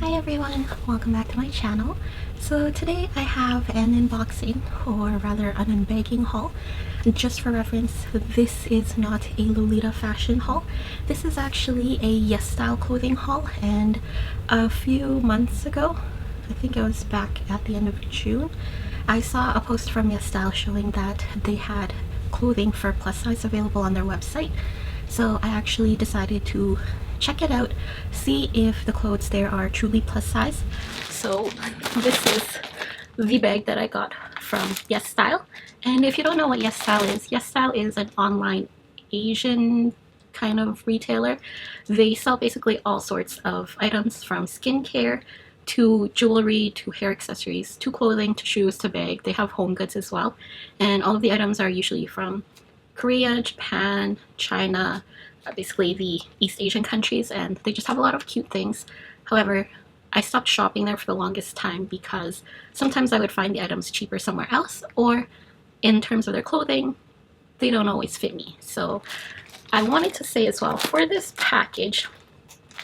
Hi everyone, welcome back to my channel. So today I have an unboxing, or rather an unbagging haul. Just for reference, this is not a Lolita fashion haul. This is actually a YesStyle clothing haul, and a few months ago, I think it was back at the end of June, I saw a post from YesStyle showing that they had clothing for plus size available on their website. So I actually decided to check it out, see if the clothes there are truly plus size. So this is the bag that I got from YesStyle. And if you don't know what YesStyle is an online Asian kind of retailer. They sell basically all sorts of items, from skincare to jewelry to hair accessories to clothing to shoes to bag. They have home goods as well, and all of the items are usually from Korea, Japan, China, basically the East Asian countries, and they just have a lot of cute things. However, I stopped shopping there for the longest time because sometimes I would find the items cheaper somewhere else, or in terms of their clothing, they don't always fit me. So I wanted to say as well, for this package,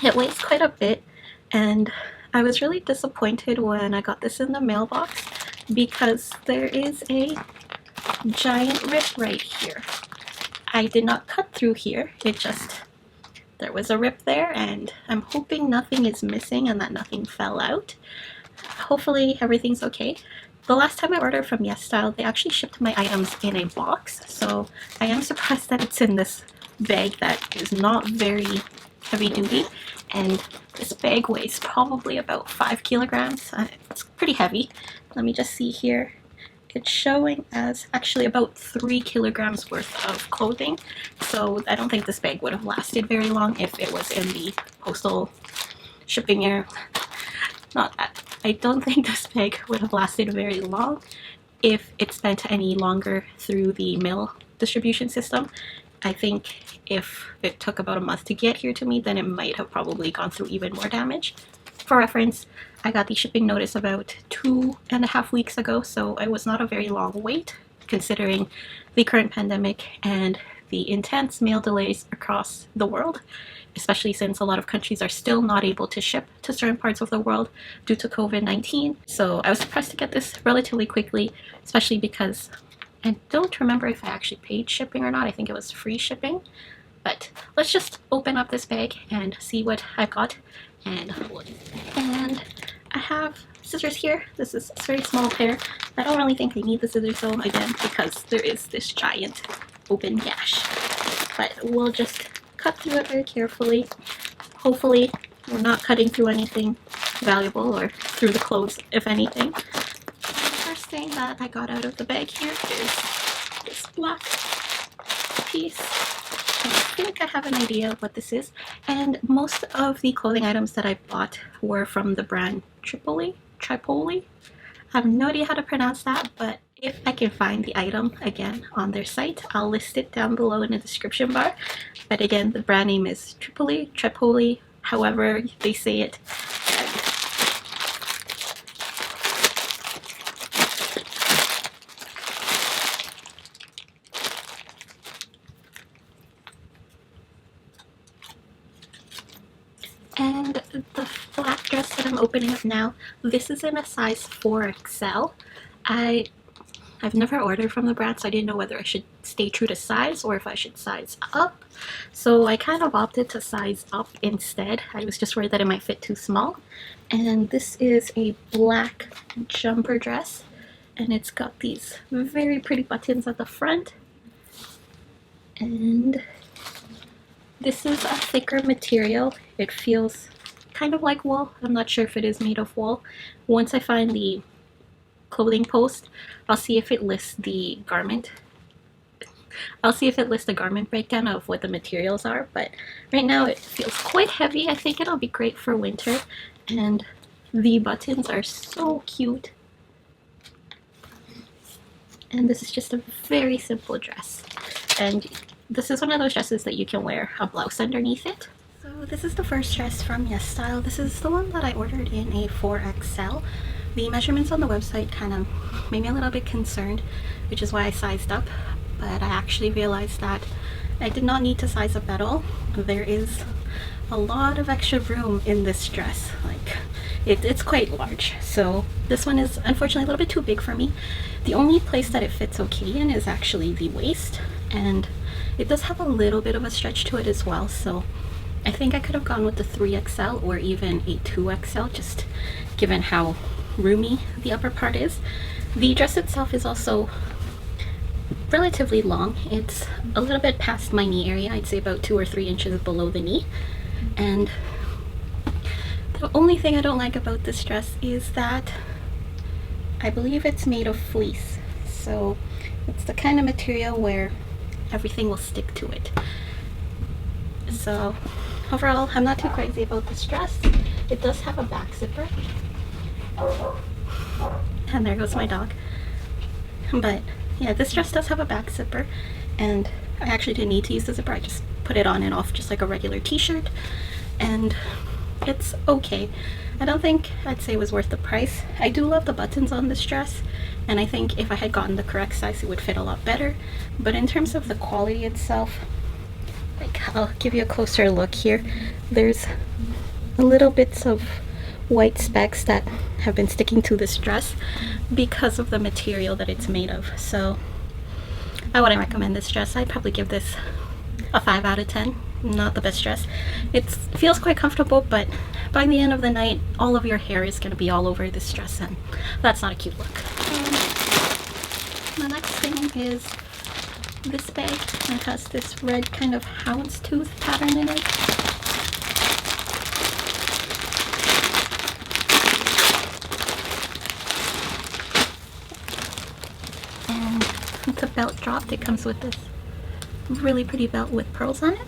it weighs quite a bit, and I was really disappointed when I got this in the mailbox because there is a giant rip right here. I did not cut through here, there was a rip there, and I'm hoping nothing is missing and that nothing fell out. Hopefully everything's okay. The last time I ordered from YesStyle, they actually shipped my items in a box, so I am surprised that it's in this bag that is not very heavy duty, and this bag weighs probably about 5 kilograms. It's pretty heavy. Let me just see here. It's showing as actually about 3 kilograms worth of clothing, so I don't think this bag would have lasted very long if it was in the postal shipping air. Not that. I don't think this bag would have lasted very long if it spent any longer through the mail distribution system. I think if it took about a month to get here to me, then it might have probably gone through even more damage. For reference, I got the shipping notice about 2.5 weeks ago, so it was not a very long wait considering the current pandemic and the intense mail delays across the world, especially since a lot of countries are still not able to ship to certain parts of the world due to COVID-19. So I was surprised to get this relatively quickly, especially because I don't remember if I actually paid shipping or not. I think it was free shipping. But let's just open up this bag and see what I've got. And I have scissors here. This is a very small pair. I don't really think I need the scissors though, again, because there is this giant open gash. But we'll just cut through it very carefully. Hopefully we're not cutting through anything valuable or through the clothes, if anything. The first thing that I got out of the bag here is this black piece. I think I have an idea of what this is, and most of the clothing items that I bought were from the brand Tripoli. I have no idea how to pronounce that, but if I can find the item again on their site, I'll list it down below in the description bar. But again, the brand name is Tripoli, however they say it. And the black dress that I'm opening up now, this is in a size 4XL. I've never ordered from the brand, so I didn't know whether I should stay true to size or if I should size up. So I kind of opted to size up instead. I was just worried that it might fit too small. And this is a black jumper dress, and it's got these very pretty buttons at the front. And this is a thicker material. It feels kind of like wool. I'm not sure if it is made of wool. Once I find the clothing post, I'll see if it lists the garment. I'll see if it lists the garment breakdown of what the materials are, but right now it feels quite heavy. I think it'll be great for winter, and the buttons are so cute. And this is just a very simple dress, and this is one of those dresses that you can wear a blouse underneath it. So this is the first dress from YesStyle. This is the one that I ordered in a 4XL. The measurements on the website kind of made me a little bit concerned, which is why I sized up. But I actually realized that I did not need to size up at all. There is a lot of extra room in this dress. Like it's quite large, so this one is unfortunately a little bit too big for me. The only place that it fits okay in is actually the waist, and it does have a little bit of a stretch to it as well, so I think I could have gone with the 3XL or even a 2XL, just given how roomy the upper part is. The dress itself is also relatively long. It's a little bit past my knee area. I'd say about 2 or 3 inches below the knee. And the only thing I don't like about this dress is that I believe it's made of fleece. So it's the kind of material where everything will stick to it. So overall, I'm not too crazy about this dress. It does have a back zipper. And there goes my dog. But yeah, this dress does have a back zipper, and I actually didn't need to use the zipper. I just put it on and off just like a regular t-shirt, and it's okay. I don't think I'd say it was worth the price. I do love the buttons on this dress, and I think if I had gotten the correct size it would fit a lot better. But in terms of the quality itself, like, I'll give you a closer look here. There's a little bits of white specks that have been sticking to this dress because of the material that it's made of. So I wouldn't recommend this dress. I'd probably give this a 5 out of 10. Not the best dress. It feels quite comfortable, but by the end of the night all of your hair is going to be all over this dress, and that's not a cute look. The next thing is this bag. It has this red kind of houndstooth pattern in it. The belt dropped. It comes with this really pretty belt with pearls on it.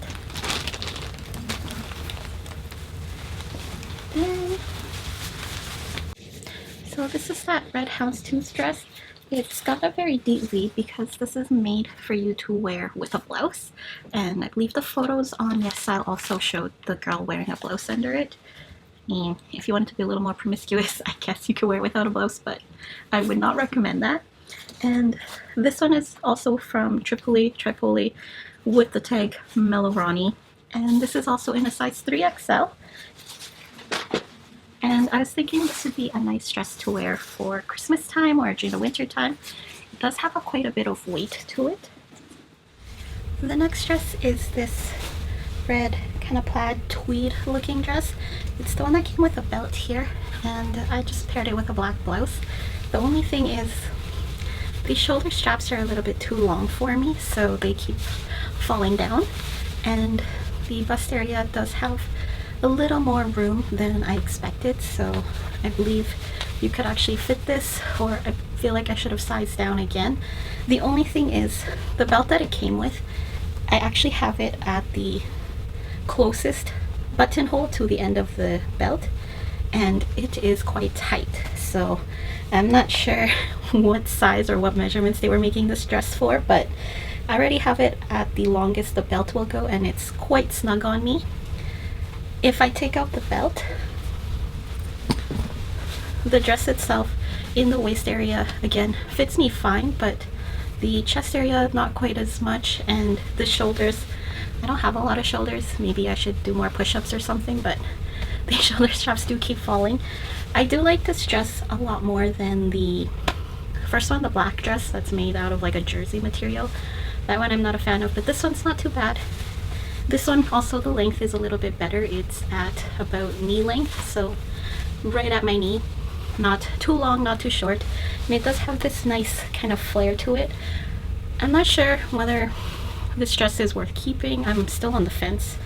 So this is that red houndstooth dress. It's got a very deep V because this is made for you to wear with a blouse, and I believe the photos on YesStyle also showed the girl wearing a blouse under it. And if you wanted to be a little more promiscuous, I guess you could wear it without a blouse, but I would not recommend that. And this one is also from Tripoli with the tag Melorani, and this is also in a size 3XL. And I was thinking this would be a nice dress to wear for Christmas time or during the winter time. It does have quite a bit of weight to it. The next dress is this red kind of plaid tweed looking dress. It's the one that came with a belt here, and I just paired it with a black blouse. The only thing is the shoulder straps are a little bit too long for me, so they keep falling down, and the bust area does have a little more room than I expected, so I believe you could actually fit this, or I feel like I should have sized down again. The only thing is the belt that it came with, I actually have it at the closest buttonhole to the end of the belt, and it is quite tight, so I'm not sure what size or what measurements they were making this dress for, but I already have it at the longest the belt will go, and it's quite snug on me. If I take out the belt, the dress itself in the waist area again fits me fine, but the chest area not quite as much, and the shoulders, I don't have a lot of shoulders. Maybe I should do more push-ups or something, but the shoulder straps do keep falling. I do like this dress a lot more than the first one, the black dress that's made out of like a jersey material. That one I'm not a fan of, but this one's not too bad. This one also, the length is a little bit better. It's at about knee length, so right at my knee. Not too long, not too short, and it does have this nice kind of flare to it. I'm not sure whether this dress is worth keeping. I'm still on the fence,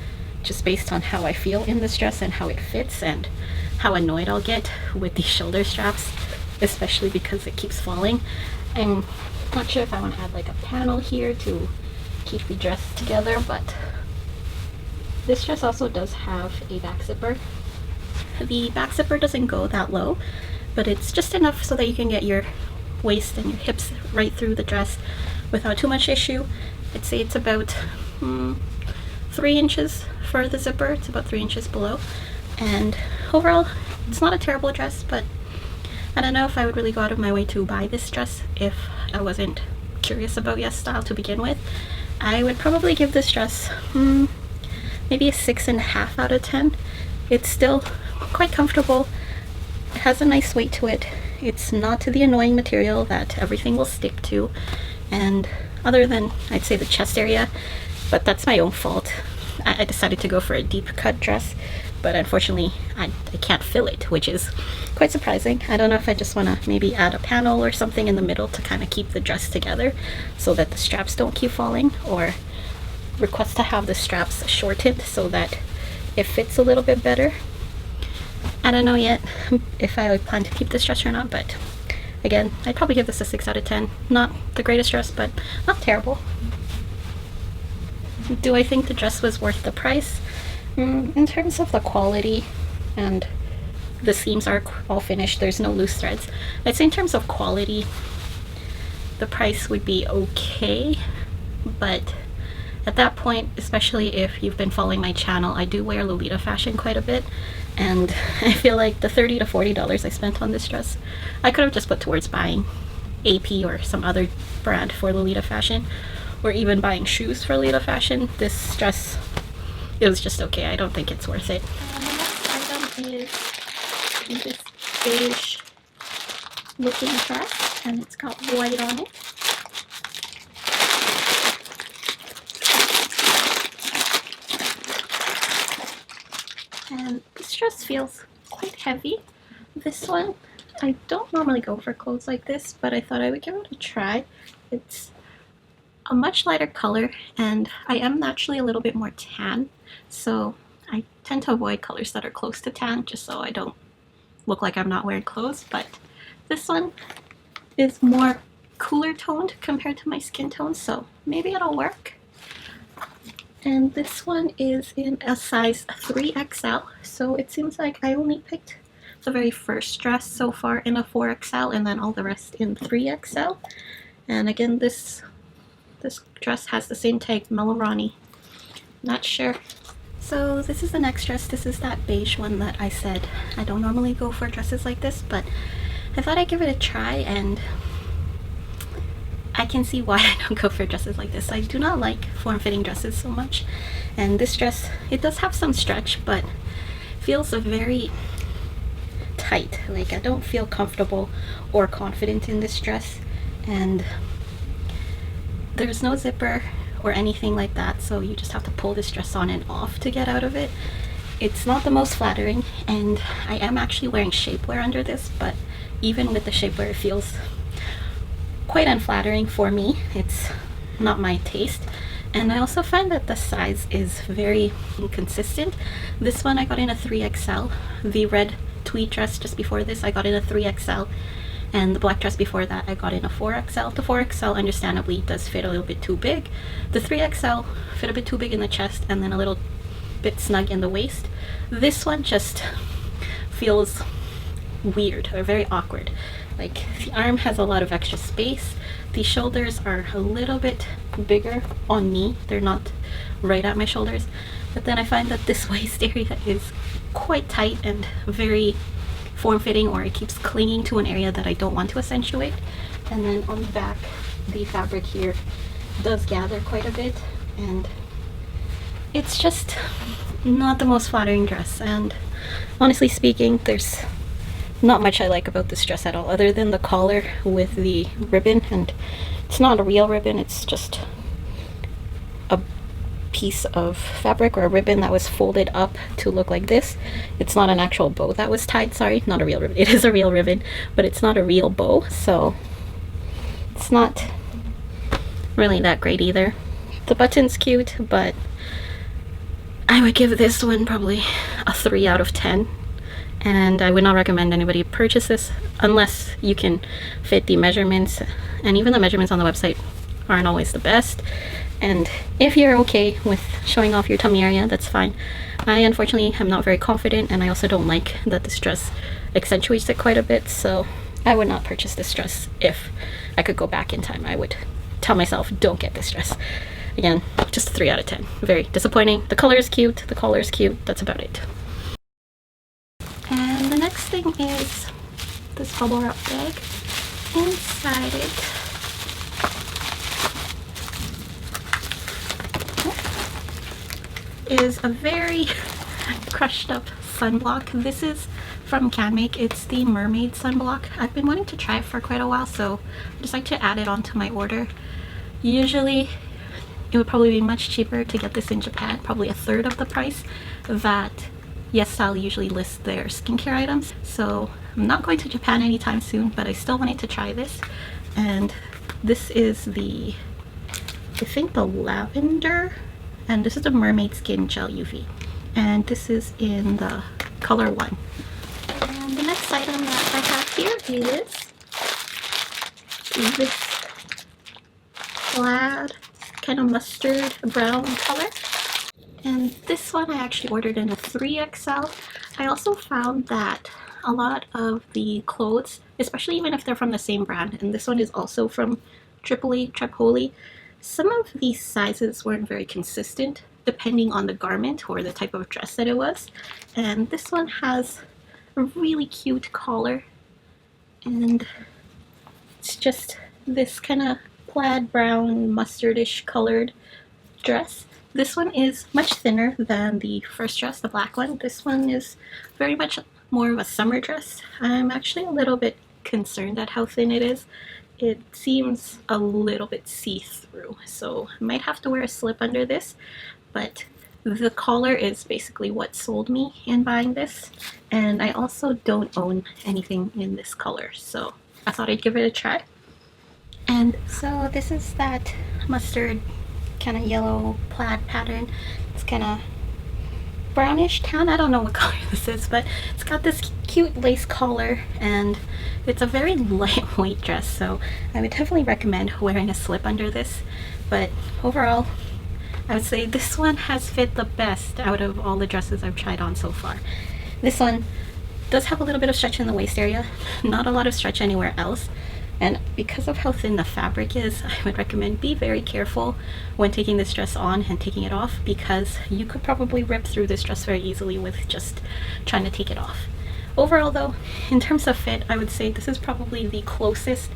just based on how I feel in this dress and how it fits and how annoyed I'll get with these shoulder straps, especially because it keeps falling. I'm not sure if I want to add like a panel here to keep the dress together, but this dress also does have a back zipper. The back zipper doesn't go that low, but it's just enough so that you can get your waist and your hips right through the dress without too much issue. I'd say it's about 3 inches for the zipper. It's about 3 inches below, and overall it's not a terrible dress, but I don't know if I would really go out of my way to buy this dress if I wasn't curious about YesStyle to begin with. I would probably give this dress maybe a 6.5 out of 10. It's still quite comfortable. It has a nice weight to it. It's not to the annoying material that everything will stick to, and other than I'd say the chest area, but that's my own fault. I decided to go for a deep cut dress, but unfortunately I can't fill it, which is quite surprising. I don't know if I just want to maybe add a panel or something in the middle to kind of keep the dress together so that the straps don't keep falling, or request to have the straps shortened so that it fits a little bit better. I don't know yet if I plan to keep this dress or not, but again, I'd probably give this a 6 out of 10. Not the greatest dress, but not terrible. Do I think the dress was worth the price? In terms of the quality, and the seams are all finished, there's no loose threads. I'd say in terms of quality, the price would be okay, but at that point, especially if you've been following my channel, I do wear Lolita fashion quite a bit, and I feel like the $30 to $40 I spent on this dress, I could have just put towards buying AP or some other brand for Lolita fashion, or even buying shoes for Lolita fashion. This dress, it was just okay. I don't think it's worth it. And the next item is this beige looking dress, and it's got white on it. And this dress feels quite heavy. This one, I don't normally go for clothes like this, but I thought I would give it a try. It's a much lighter color, and I am naturally a little bit more tan, so I tend to avoid colors that are close to tan just so I don't look like I'm not wearing clothes. But this one is more cooler toned compared to my skin tone, so maybe it'll work. And this one is in a size 3XL, so it seems like I only picked the very first dress so far in a 4XL, and then all the rest in 3XL. And again, this dress has the same tag, Melorani. Not sure. So this is the next dress. This is that beige one that I said I don't normally go for dresses like this, but I thought I'd give it a try, and I can see why I don't go for dresses like this. I do not like form-fitting dresses so much, and this dress, it does have some stretch, but feels very tight. Like, I don't feel comfortable or confident in this dress, and there's no zipper or anything like that, so you just have to pull this dress on and off to get out of it. It's not the most flattering, and I am actually wearing shapewear under this, but even with the shapewear, it feels quite unflattering for me. It's not my taste, and I also find that the size is very inconsistent. This one I got in a 3XL. The red tweed dress just before this I got in a 3XL, and the black dress before that I got in a 4XL. The 4XL understandably does fit a little bit too big. The 3XL fit a bit too big in the chest and then a little bit snug in the waist. This one just feels weird or very awkward. Like, the arm has a lot of extra space. The shoulders are a little bit bigger on me. They're not right at my shoulders. But then I find that this waist area is quite tight and very form-fitting, or it keeps clinging to an area that I don't want to accentuate. And then on the back, the fabric here does gather quite a bit, and it's just not the most flattering dress. And honestly speaking, there's not much I like about this dress at all, other than the collar with the ribbon. And it's not a real ribbon, it's just a piece of fabric or a ribbon that was folded up to look like this. It's not an actual bow that was tied. Sorry, not a real ribbon. It is a real ribbon, but it's not a real bow, so it's not really that great either. The button's cute, but I would give this one probably a 3 out of 10. And I would not recommend anybody purchase this unless you can fit the measurements, and even the measurements on the website aren't always the best. And if you're okay with showing off your tummy area, that's fine. I unfortunately am not very confident, and I also don't like that this dress accentuates it quite a bit, so I would not purchase this dress. If I could go back in time, I would tell myself, don't get this dress. Again, just a 3 out of 10. Very disappointing. The color is cute, the collar is cute, that's about it. And the next thing is this bubble wrap bag. Inside it, is a very crushed up sunblock. This is from Canmake. It's the Mermaid sunblock. I've been wanting to try it for quite a while, so I just like to add it onto my order. Usually it would probably be much cheaper to get this in Japan, probably a third of the price that YesStyle usually lists their skincare items. So I'm not going to Japan anytime soon, but I still wanted to try this. And this is the, I think the lavender, and this is the Mermaid Skin Gel UV. And this is in the color 1. And the next item that I have here is this plaid kind of mustard brown color. And this one I actually ordered in a 3XL. I also found that a lot of the clothes, especially even if they're from the same brand, and this one is also from Tripoli, some of these sizes weren't very consistent depending on the garment or the type of dress that it was. And this one has a really cute collar, and it's just this kind of plaid brown mustardish colored dress. This one is much thinner than the first dress, the black one. This one is very much more of a summer dress. I'm actually a little bit concerned at how thin it is. It seems a little bit see-through, so I might have to wear a slip under this, but the collar is basically what sold me in buying this, and I also don't own anything in this color, so I thought I'd give it a try. And so this is that mustard kind of yellow plaid pattern. It's kind of brownish tan. I don't know what color this is, but it's got this cute lace collar, and it's a very lightweight dress, so I would definitely recommend wearing a slip under this. But overall, I would say this one has fit the best out of all the dresses I've tried on so far. This one does have a little bit of stretch in the waist area, not a lot of stretch anywhere else. And because of how thin the fabric is, I would recommend be very careful when taking this dress on and taking it off, because you could probably rip through this dress very easily with just trying to take it off. Overall though, in terms of fit, I would say this is probably the closest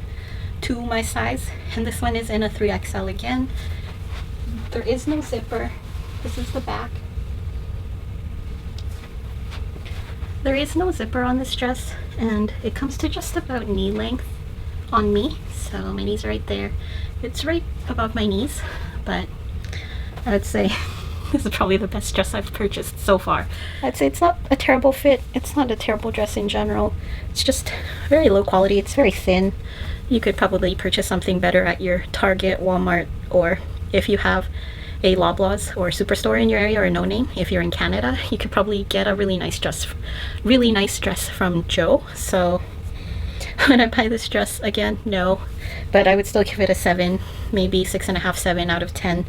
to my size, and this one is in a 3XL again. There is no zipper. This is the back. There is no zipper on this dress, and it comes to just about knee length on me, so my knees are right there. It's right above my knees, but I would say this is probably the best dress I've purchased so far. I'd say it's not a terrible fit. It's not a terrible dress in general. It's just very low quality. It's very thin. You could probably purchase something better at your Target, Walmart, or if you have a Loblaws or Superstore in your area, or a No Name. If you're in Canada, you could probably get a really nice dress from Joe. So would I buy this dress again? No, but I would still give it a 7, maybe 6.5, 7 out of 10,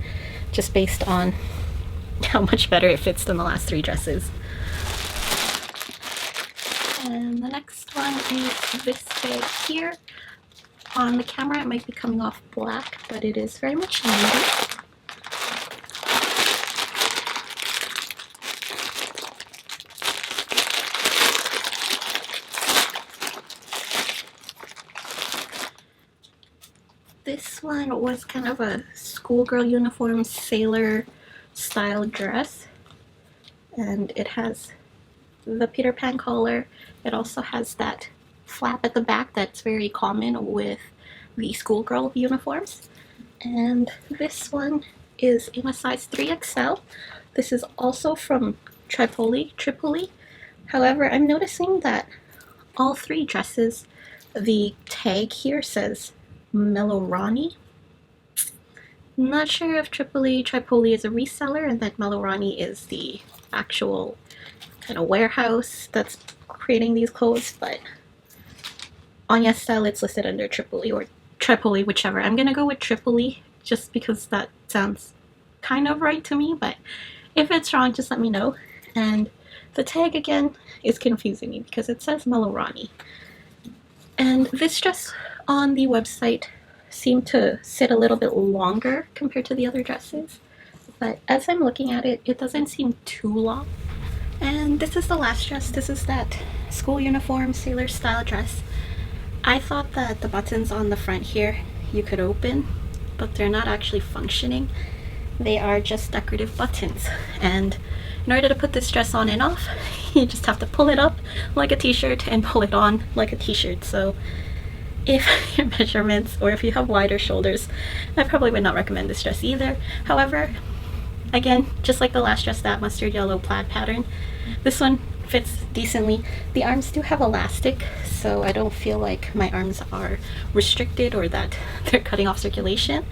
just based on how much better it fits than the last 3 dresses. And the next one is this bag here. On the camera it might be coming off black, but it is very much needed. This one was kind of a schoolgirl uniform sailor style dress, and it has the Peter Pan collar. It also has that flap at the back that's very common with the schoolgirl uniforms. And this one is in a size 3XL. This is also from Tripoli. However, I'm noticing that all 3 dresses, the tag here says Melorani. Not sure if Tripoli is a reseller and that Melorani is the actual kind of warehouse that's creating these clothes, but on YesStyle it's listed under Tripoli or Tripoli, whichever. I'm gonna go with Tripoli just because that sounds kind of right to me, but if it's wrong, just let me know. And the tag again is confusing me because it says Melorani. And this dress on the website seemed to sit a little bit longer compared to the other dresses, but as I'm looking at it, it doesn't seem too long. And this is the last dress. This is that school uniform sailor style dress. I thought that the buttons on the front here you could open, but they're not actually functioning. they are just decorative buttons, and in order to put this dress on and off, you just have to pull it up like a t-shirt and pull it on like a t-shirt. So if your measurements, or if you have wider shoulders, I probably would not recommend this dress either. However, again, just like the last dress, that mustard yellow plaid pattern, this one fits decently. The arms do have elastic, so I don't feel like my arms are restricted or that they're cutting off circulation.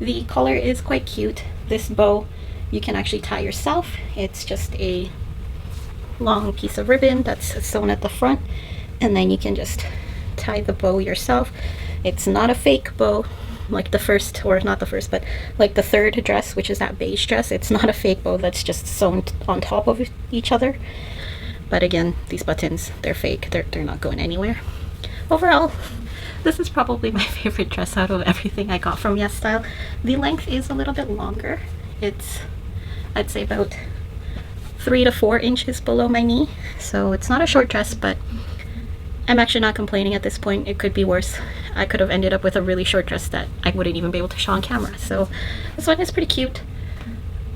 The collar is quite cute. This bow you can actually tie yourself. It's just a long piece of ribbon that's sewn at the front, and then you can just tie the bow yourself. It's not a fake bow like the first, or not the first, but like the third dress, which is that beige dress. It's not a fake bow that's just sewn on top of each other. But again, these buttons, they're fake. They're not going anywhere. Overall, this is probably my favorite dress out of everything I got from YesStyle. The length is a little bit longer. It's, I'd say, about 3 to 4 inches below my knee. So it's not a short dress, but I'm actually not complaining at this point. It could be worse. I could have ended up with a really short dress that I wouldn't even be able to show on camera. So this one is pretty cute.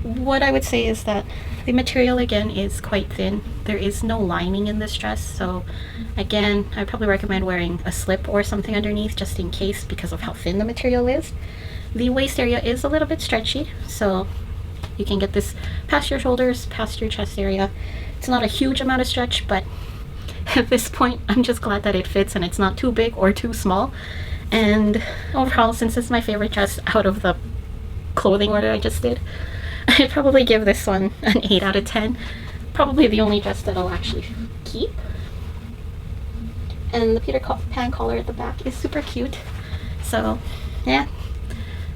What I would say is that the material, again, is quite thin. There is no lining in this dress, so again, I'd probably recommend wearing a slip or something underneath just in case, because of how thin the material is. The waist area is a little bit stretchy, so you can get this past your shoulders, past your chest area. It's not a huge amount of stretch, but at this point, I'm just glad that it fits and it's not too big or too small. And overall, since it's my favorite dress out of the clothing order I just did, I'd probably give this one an 8 out of 10. Probably the only dress that I'll actually keep. And the Peter Pan collar at the back is super cute. So yeah,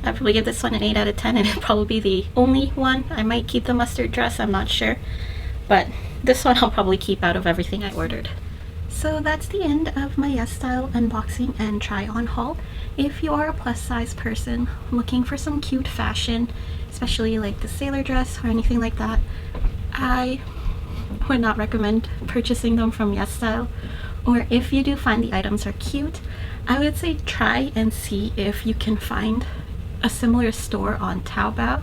I'd probably give this one an 8 out of 10, and it'd probably be the only one. I might keep the mustard dress, I'm not sure. But this one I'll probably keep out of everything I ordered. So that's the end of my YesStyle unboxing and try on haul. If you are a plus size person looking for some cute fashion, especially like the sailor dress or anything like that, I would not recommend purchasing them from YesStyle. Or if you do find the items are cute, I would say try and see if you can find a similar store on Taobao.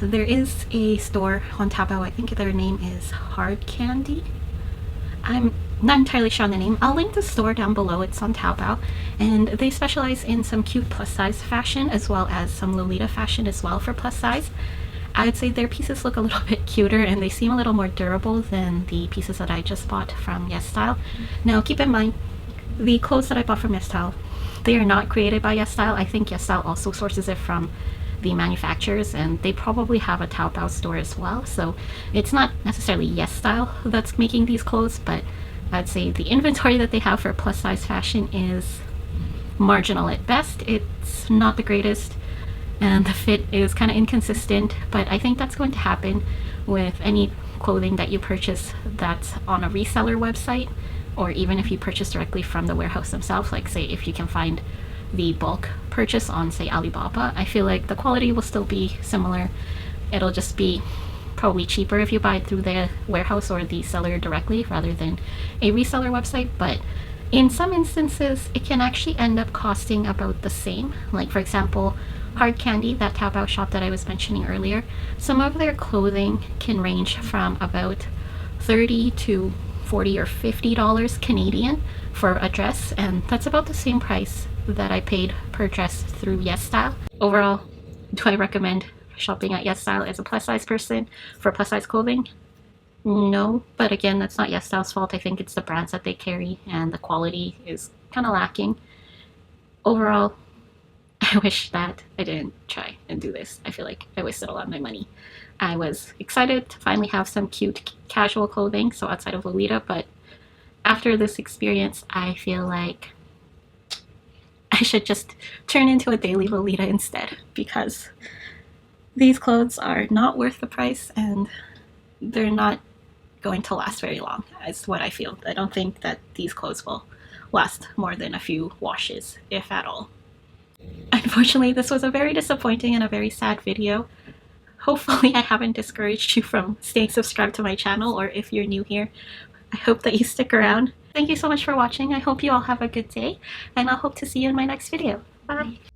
There is a store on Taobao, I think their name is Hard Candy. I'm not entirely sure on the name. I'll link the store down below. It's on Taobao, and they specialize in some cute plus size fashion as well as some Lolita fashion as well for plus size. I'd say their pieces look a little bit cuter and they seem a little more durable than the pieces that I just bought from YesStyle. Now keep in mind, the clothes that I bought from YesStyle, they are not created by YesStyle. I think YesStyle also sources it from the manufacturers, and they probably have a Taobao store as well. So it's not necessarily YesStyle that's making these clothes, but I'd say the inventory that they have for plus size fashion is marginal at best. It's not the greatest, and the fit is kind of inconsistent, but I think that's going to happen with any clothing that you purchase that's on a reseller website, or even if you purchase directly from the warehouse themselves. Like, say, if you can find the bulk purchase on, say, Alibaba, I feel like the quality will still be similar. It'll just be probably cheaper if you buy it through the warehouse or the seller directly rather than a reseller website, but in some instances it can actually end up costing about the same. Like, for example, Hard Candy, that Taobao shop that I was mentioning earlier, some of their clothing can range from about $30 to $40 or $50 Canadian for a dress, and that's about the same price that I paid per dress through YesStyle. Overall, do I recommend shopping at YesStyle as a plus size person for plus size clothing? No, but again, that's not YesStyle's fault. I think it's the brands that they carry, and the quality is kind of lacking. Overall, I wish that I didn't try and do this. I feel like I wasted a lot of my money. I was excited to finally have some cute casual clothing, so outside of Lolita, but after this experience, I feel like I should just turn into a daily Lolita instead, because these clothes are not worth the price and they're not going to last very long, is what I feel. I don't think that these clothes will last more than a few washes, if at all. Unfortunately, this was a very disappointing and a very sad video. Hopefully I haven't discouraged you from staying subscribed to my channel, or if you're new here, I hope that you stick around. Thank you so much for watching. I hope you all have a good day, and I'll hope to see you in my next video. Bye!